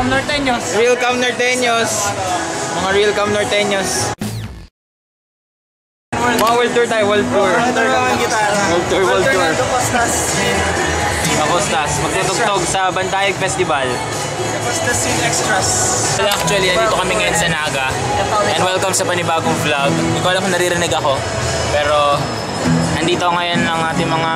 Cam Norteños. Real Cam Norteños. Mga Real Cam Norteños. Mga world tour tayo, world tour. World tour, world tour. Kapustas. Magtutugtog sa Bantayog Festival. Kapustas yung extras. Well, actually, nandito kami ngayon sa Naga. And welcome sa panibagong vlog. Hindi ko alam kung naririnig ako. Pero, nandito ngayon ang ating mga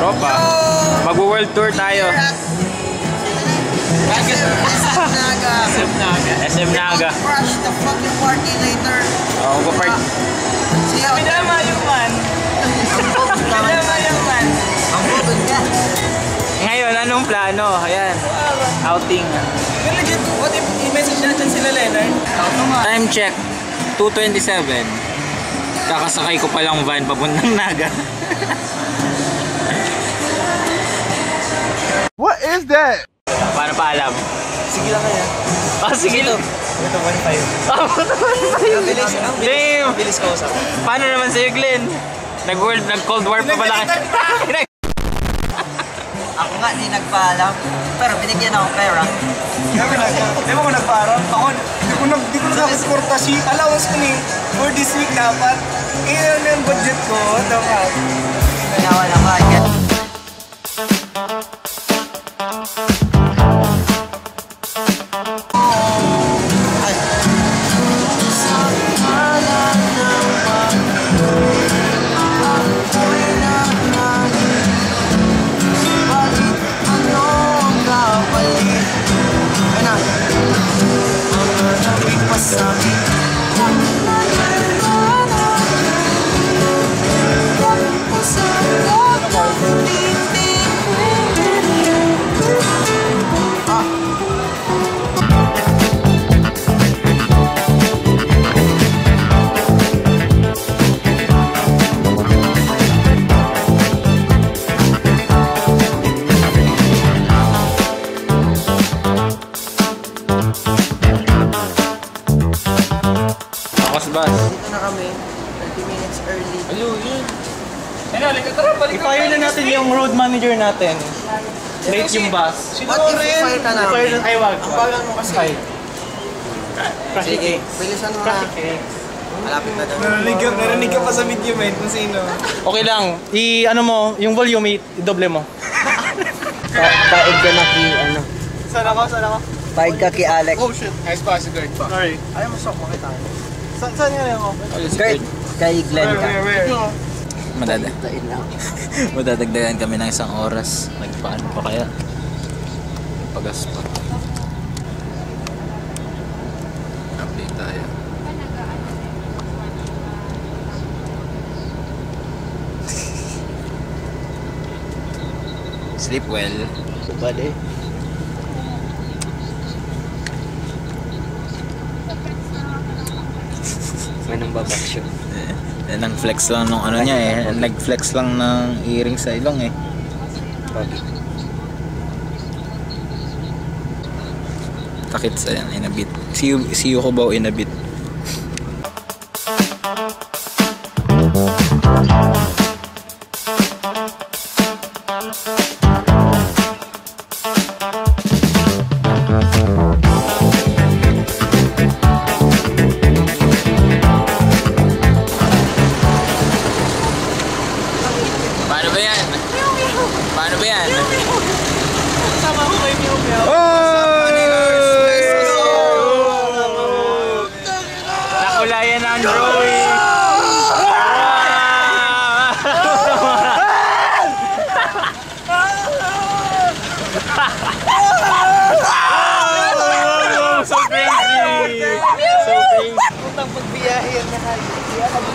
tropa. Mag-world tour tayo. SM Naga. Crush the fucking party later. Oo, mag-party. Pinama yung man. Pinama yung man. Ang bubog ka. Ngayon, anong plano? Ayan, outing. Legit, what if i-message natin sila Leonard? Time check, 2:27. Kakasakay ko palang van papuntang Naga. What is that? Paano pa alam? Sige lang kaya. Ah, sige lang. Ito, 1.5. Ah, Ang bilis, ang bilis. Damn! Ang bilis ko sa akin. Paano naman sa'yo, Glenn? Nag-Cold War pa pala kayo. Ako nga, di nagpaalam. Pero binigyan ako pera. Di ba ko nagparang? Ako, di ko nakaporta si allowance ko ni for this week dapat. Iyon yung budget ko. Dapat. Kaya wala ka. Bus. Dito na kami. 30 minutes early. Ayun, yun. I-fire na natin yung road manager natin. Late yung bus. What if i-fire ka namin? Ay, wag. Ang bagal mo kasi. Sige. Bilisan mo na. Malapit na doon. Narinig ka pa sa video, man. Kung sino. Okay lang, ano mo, yung volume, i-doble mo. Paig ka na ki, ano. Saan ako? Paig ka ki Alex. Oh shit, nice pass, guard pa. Sorry. Ayaw mo sok makita. Saan nga ako? Kurt, kay Glenn ka. Where? Tain lang. Madadagdagan kami ng 1 oras. Nagpaano pa kaya? Pagas pa. Update tayo. Sleep well. Subad eh. May nang babaksyo. Nag-flex lang nung ano niya eh. Nag-flex lang ng earring sa ilong eh. Takit sa yan in a bit. See you Cubao in a bit. Paano ba yan? Sama ko kay Meow Meow. Nakulayan na ang drawing. So crazy. So crazy. Putang pagbiyahe yan na kayo.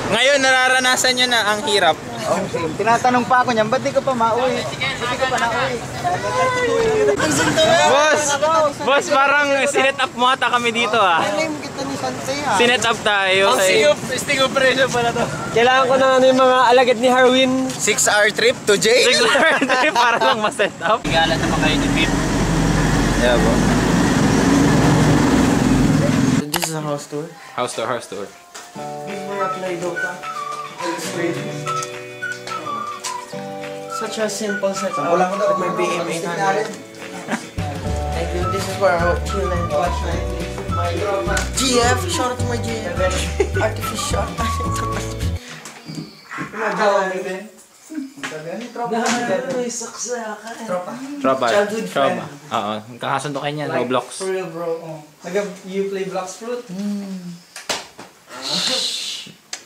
Ngayon nararanasan nyo na ang hirap. Tinatanong pa ako niyan, ba't di ka pa mauwi? Ba't di ka pa nauwi? Boss, parang sinet up mo ata kami dito ah. Alam mo kita ni Sansay ha. Sinet up tayo. Sting operation pala to. Kailangan ko na ano yung mga alagad ni Harwin. 6-hour trip to jail. 6-hour trip para lang ma-set up. Higala na pa kayo ni Pip. Yeah, bro. This is a house tour. House tour. Such a simple setup. With my BMA 100. thank you. This is for our chill and watch GF, shout out to my GF. Artificial. Tropa. Childhood friend. Oo. Kakasundo kayo niyan, Roblox. For real, bro. Oh. You play Blox Fruit?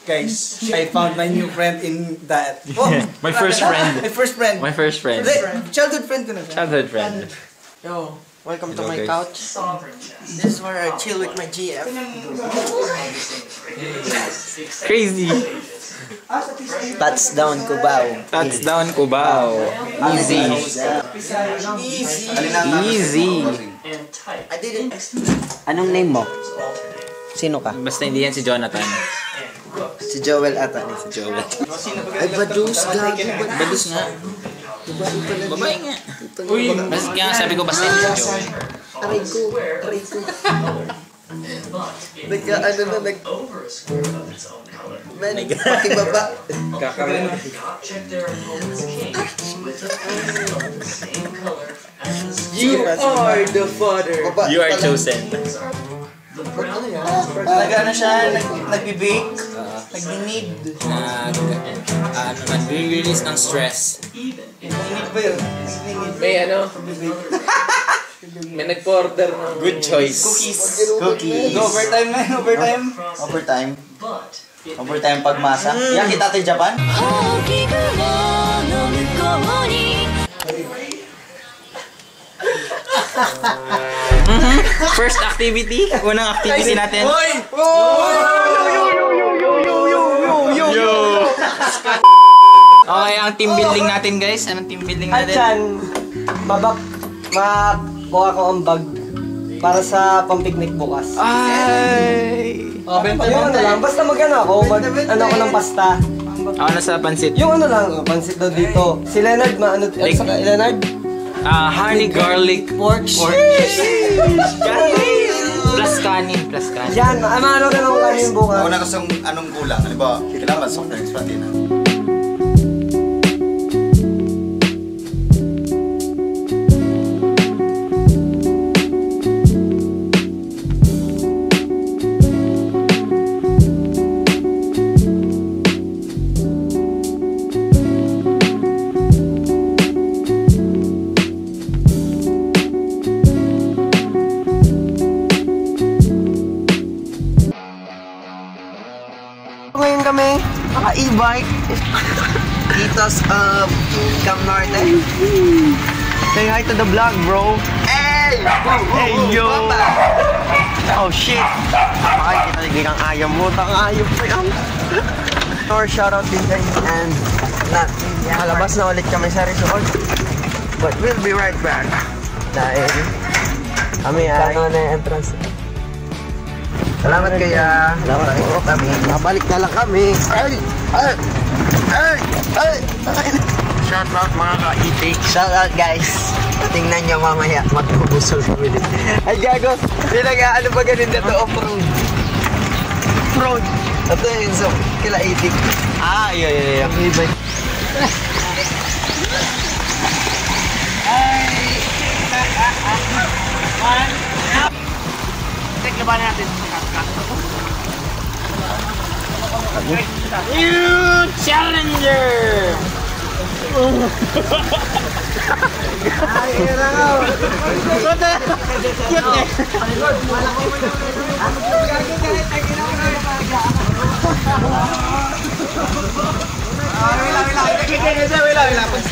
Guys, I found my new friend in that. Oh, My first friend. My first friend. My first friend. Childhood friend ko na siya. Childhood friend. Yo, welcome to Hello, my guys. couch. This is where I chill with my GF. Crazy. Touchdown Cubao. Touchdown Cubao. Easy. Easy. I didn't. Anong name mo? Sino ka? Basta hindi yan si Jonathan. Si Joel ata. Si Joel. Ay, Badus, gago. Badus nga. Babae nga. Uy. Kaya sabi ko basta hindi si Joel. Aray ko. Man, pakibaba. You are the father. You are chosen. Nag-ano siya, nag-bake, nag-need. Nag-release ng stress. Nag-need ba yun? May ano? May nag-order ng Good choice. Cookies. Overtime na yun, overtime. Overtime pagmasa. Yan kita tayo Japan. First activity. Unang activity natin. Okay, ang team building natin guys. Anong team building natin? Diyan, makuha ko ang bag para sa pang-picnic bukas. Ay! Yung ano lang, basta mag-ano ako, ano ako ng pasta. Ako na sa pansit. Yung ano lang, pansit daw dito. Si Leonard, ano sa Leonard? Honey garlic Pork. plus kanin. Yan, ano rin ako kanin bukas. Ako na gusto anong kulang. Halimbawa, kailangan soft drinks pati na. Ngayon kami, naka-e-bike. Titos of Cam Norte. Say hi to the vlog, bro. Hey! Hey, yo! Oh, shit! Makikita nyo kang ayam mo. Tang ayam pa yan. Or shoutout din guys. And malabas na ulit kami sa resort. But we'll be right back. Dahil kami ay na yung entrance. Salamat kaya. Salamat kami. Babalik na lang kami. Ay! Shoutout mga ka-itik. Shoutout guys. Tingnan nyo mamaya. Magbubusol kami din. Ay gago. Ano ba ganun na to? Off-road. Off-road. Ito yun so. Kila itik. Yeah. New challenger!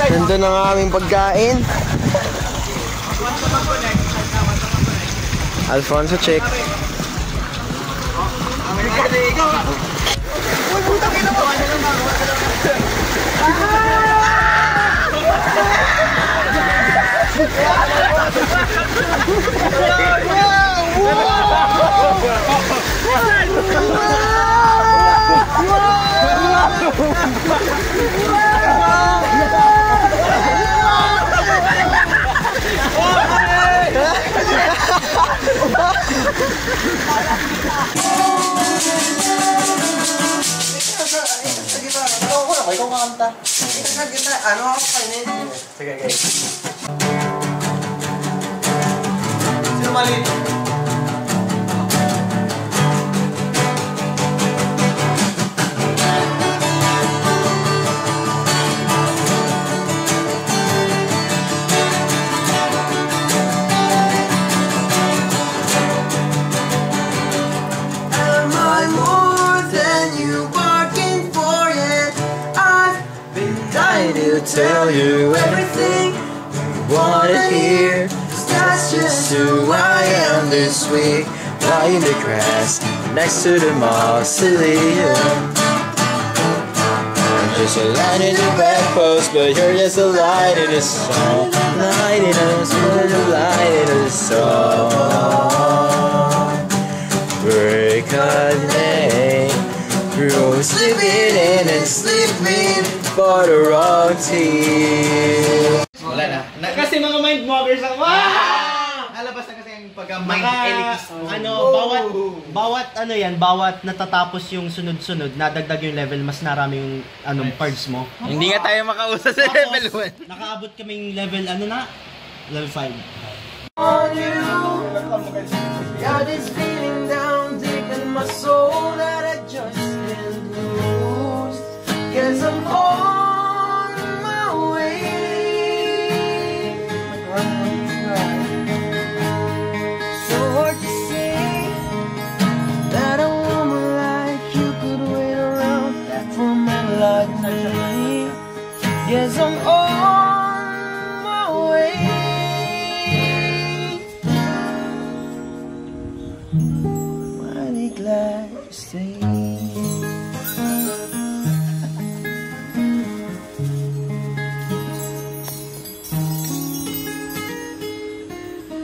Nandun ang aming pagkain. Alfonso check. maliit. Am I more than you bargained for it? I've been dying to tell you everything you wanna hear. 'Cause that's just who I am this week. Lying the grass next to the mausoleum. I'm just a light in the bedpost, but you're just a light in the song. Light in the song, light in the song. Break a name. You're sleeping in and sleeping for the wrong team. Wala na. Kasi mga mind movers ang Nalabas na kasi yung mind elitist. Bawat natatapos yung sunod-sunod, nadagdag yung level, mas narami yung parts mo. Hindi nga tayo makausap sa level 1. Nakaabot kaming level, level 5. Got this feeling down deep in my soul that I just can't lose. 'Cause I'm on my way. So hard to say that a woman like you could wait around for a man like me. Yes, I'm on my way. Mighty glad you stayed.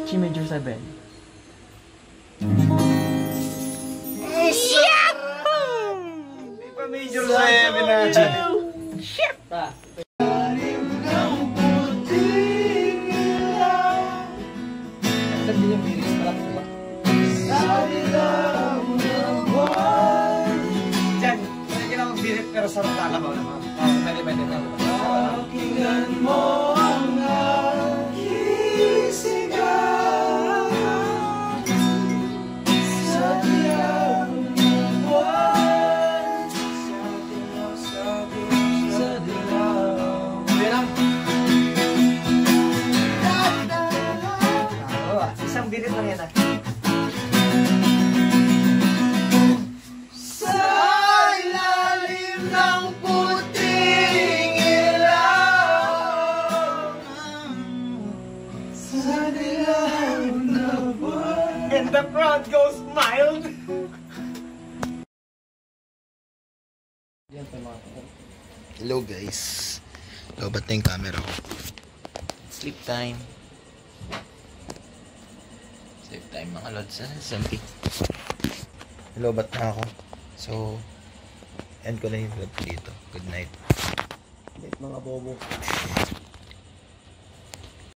G major 7. Major 7 na. Diyan, hindi lang birit pero sarap kalabaw naman. Pwede na. Pakinggan mo ang aking sigaw sa dilaw ng buwan. Sa dilaw. Isang birit lang yan. And the crowd goes mild. Hello guys. Lobat na yung camera ko. Sleep time. Sleep time mga lods. SMP. Lobat na ako. So, end ko na yung vlog dito. Good night. Mga bobo.